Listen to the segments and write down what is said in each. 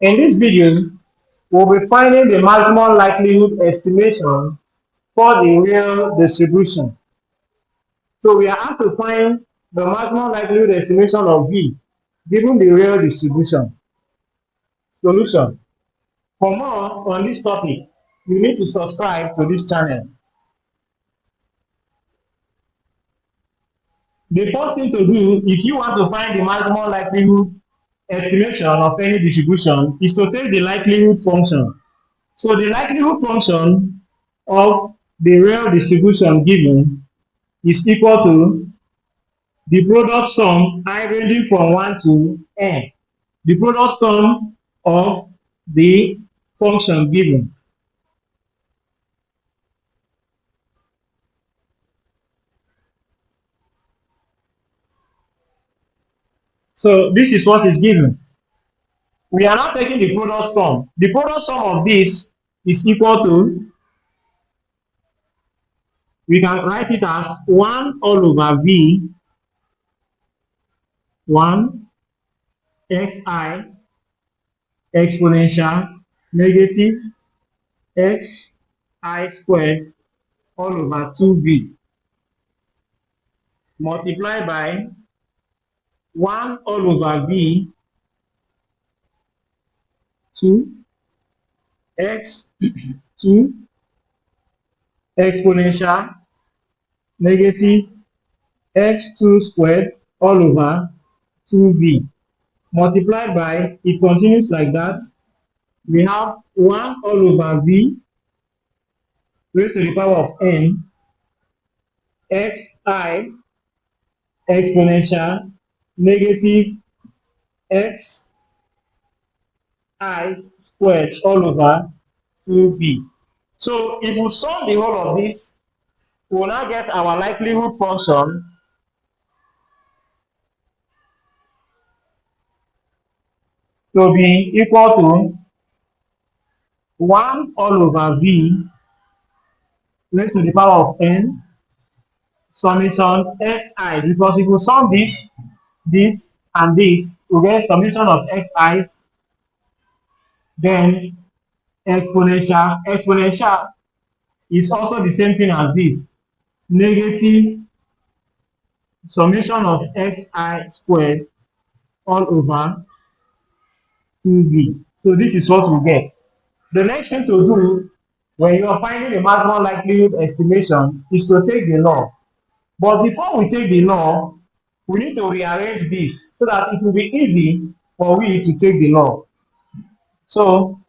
In this video, we'll be finding the maximum likelihood estimation for the real distribution. So we are asked to find the maximum likelihood estimation of V given the real distribution. Solution. For more on this topic, you need to subscribe to this channel. The first thing to do if you want to find the maximum likelihood estimation of any distribution is to take the likelihood function. So the likelihood function of the real distribution given is equal to the product sum I ranging from 1 to n. The product sum of the function given. So this is what is given. We are now taking the product sum. The product sum of this is equal to, we can write it as 1 all over v 1 xi exponential negative xi squared all over 2v multiplied by 1 all over v 2 x 2 exponential negative x2 squared all over 2v multiplied by, it continues like that, we have 1 all over v raised to the power of n xi exponential negative x I squared all over 2v. So if we sum the whole of this, we will now get our likelihood function to be equal to 1 all over v raised to the power of n summation xi, because if we sum this and this, we get summation of xi's, then exponential is also the same thing as this, negative summation of xi squared all over 2v. So this is what we get. The next thing to do when you are finding the maximum likelihood estimation is to take the log. But before we take the log, we need to rearrange this so that it will be easy for we to take the log. So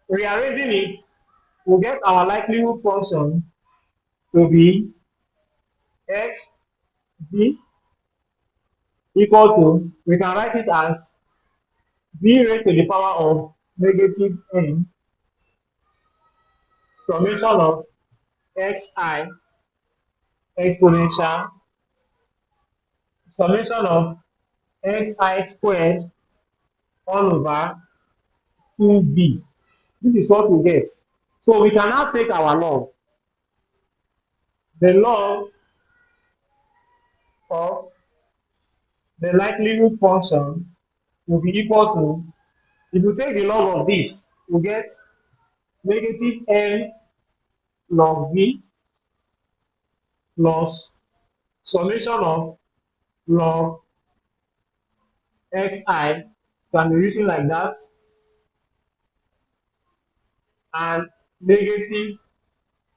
rearranging it, we'll get our likelihood function to be x v equal to, we can write it as v raised to the power of negative n summation of xi exponential summation of xi squared all over 2b. This is what we get. So we can now take our log. The log of the likelihood function will be equal to, if you take the log of this, we get negative n log v plus summation of log xi, can be written like that, and negative,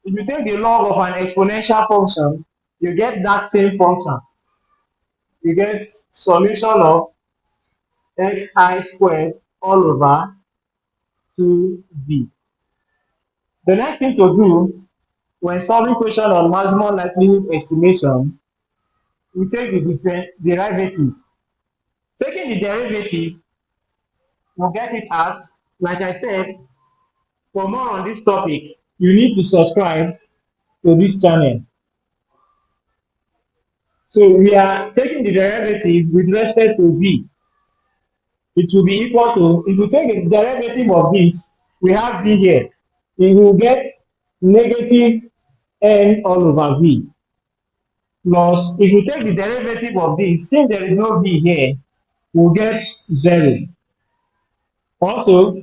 if you take the log of an exponential function, you get that same function. You get summation of xi squared all over 2b. The next thing to do when solving question on maximum likelihood estimation, we take the derivative. Taking the derivative, we'll get it as, like I said, for more on this topic, you need to subscribe to this channel. So we are taking the derivative with respect to v. It will be equal to, if you take the derivative of this, we have v here, you will get negative n all over v. Plus, if you take the derivative of this, since there is no v here, we'll get 0. Also,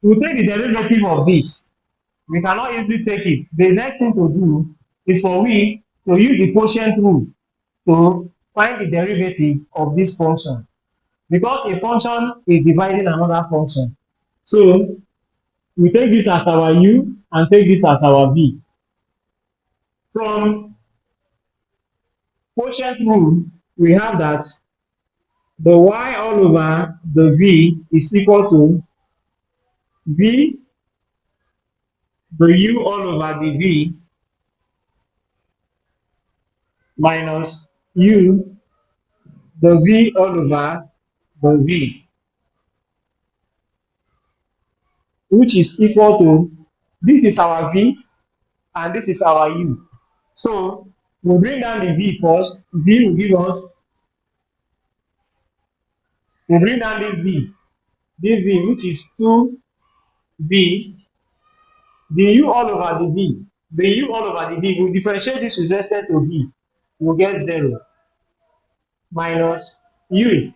we take the derivative of this. We cannot easily take it. The next thing to do is for we to use the quotient rule to find the derivative of this function, because a function is dividing another function. So we take this as our u and take this as our v. From quotient rule, we have that the y all over the v is equal to v, the u all over the v, minus u, the v all over the v, which is equal to, this is our v and this is our u. So we bring down the v first. V will give us, we bring down this v which is 2v, the u all over the v, the u all over the v, we differentiate this with respect to v, we'll get 0, minus u.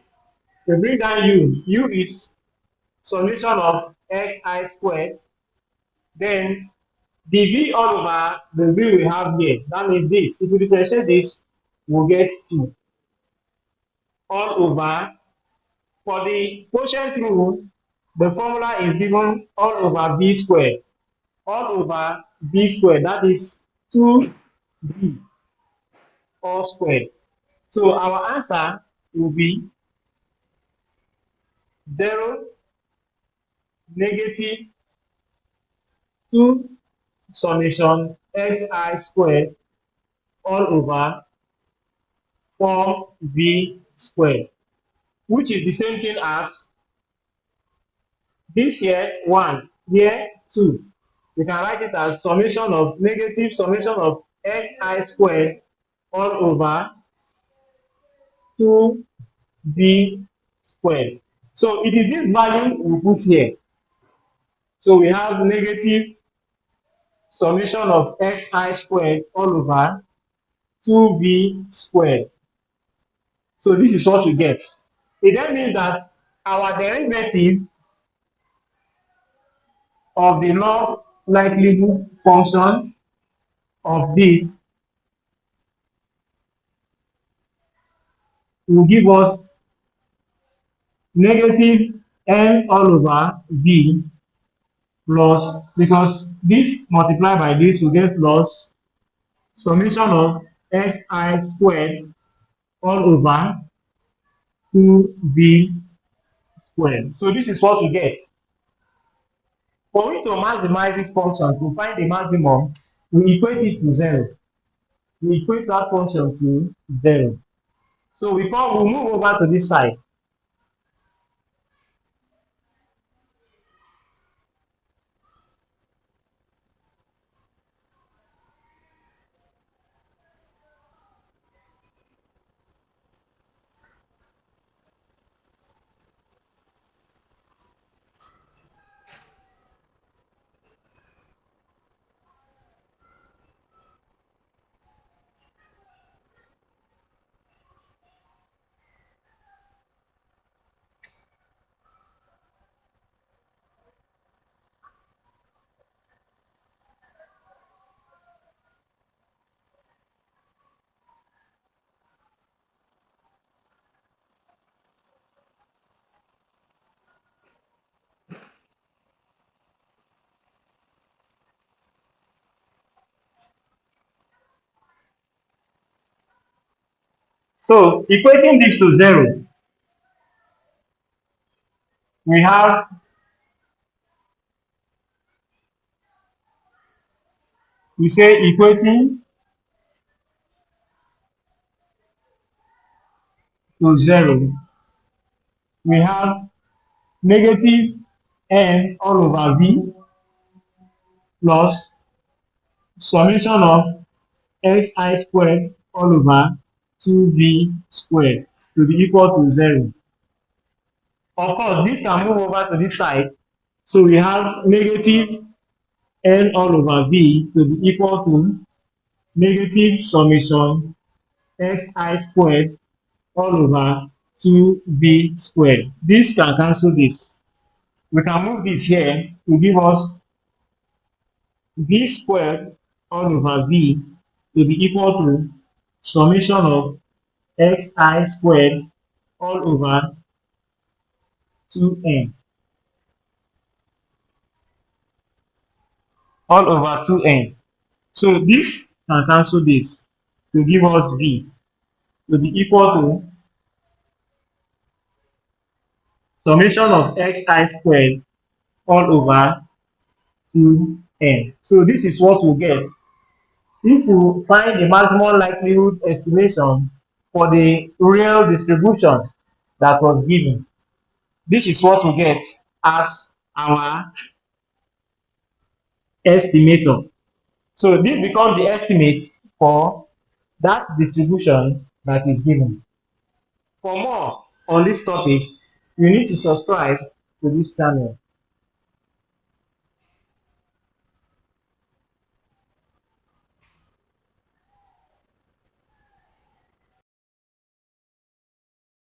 We bring down u is summation of xi squared, then the v all over the v we have here, that means this, if we differentiate this, we'll get 2 all over, for the quotient rule, the formula is given all over b squared, all over b squared, that is 2b all squared. So our answer will be 0, negative 2 summation xi squared all over 4b squared, which is the same thing as this here 1, here 2. We can write it as summation of negative summation of xi squared all over 2b squared. So it is this value we put here. So we have negative summation of xi squared all over 2b squared. So this is what we get. It then means that our derivative of the log likelihood function of this will give us negative n all over v plus, because this multiplied by this will get plus summation of xi squared all over 2b squared. So this is what we get. For we to maximize this function, to find the maximum, we equate it to 0. We equate that function to 0. So we'll move over to this side. So equating this to 0, we have we say equating to 0, we have negative n all over v plus summation of xi squared all over 2v squared to be equal to 0. Of course, this can move over to this side. So we have negative n all over v to be equal to negative summation xi squared all over 2b squared. This can cancel this. we can move this here to give us v squared all over v to be equal to summation of xi squared all over 2n, all over 2n. So this can cancel this to give us v to be equal to summation of xi squared all over 2n. So this is what we get if we find the maximum likelihood estimation for the real distribution that was given. This is what we get as our estimator. So this becomes the estimate for that distribution that is given. For more on this topic, you need to subscribe to this channel.